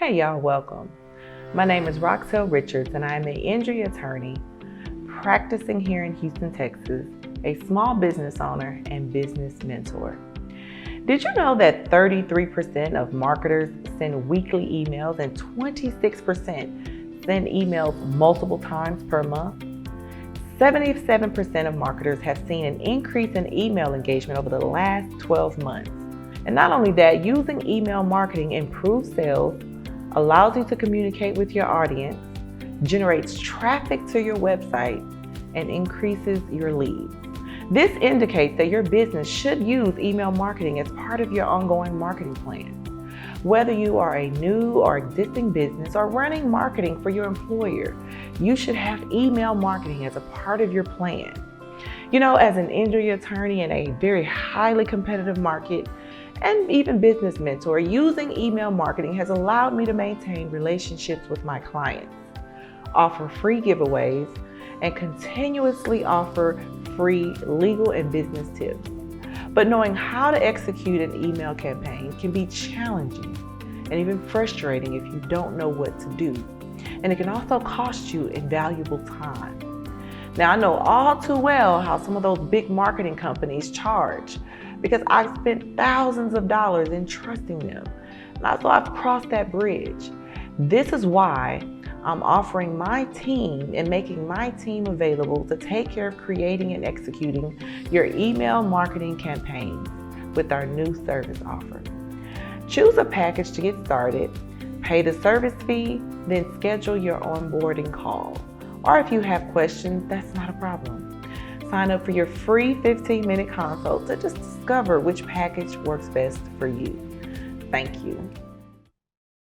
Hey y'all, welcome. My name is Roxelle Richards and I am an injury attorney practicing here in Houston, Texas, a small business owner and business mentor. Did you know that 33% of marketers send weekly emails and 26% send emails multiple times per month? 77% of marketers have seen an increase in email engagement over the last 12 months. And not only that, using email marketing improves sales, allows you to communicate with your audience, generates traffic to your website, and increases your leads. This indicates that your business should use email marketing as part of your ongoing marketing plan. Whether you are a new or existing business or running marketing for your employer, you should have email marketing as a part of your plan. You know, as an injury attorney in a very highly competitive market, and even business mentor, using email marketing has allowed me to maintain relationships with my clients, offer free giveaways, and continuously offer free legal and business tips. But knowing how to execute an email campaign can be challenging and even frustrating if you don't know what to do. And it can also cost you invaluable time. Now, I know all too well how some of those big marketing companies charge, because I've spent thousands of dollars in trusting them. And so I've crossed that bridge. This is why I'm offering my team and making my team available to take care of creating and executing your email marketing campaigns with our new service offer. Choose a package to get started, pay the service fee, then schedule your onboarding call. Or if you have questions, that's not a problem. Sign up for your free 15-minute consult to just discover which package works best for you. Thank you.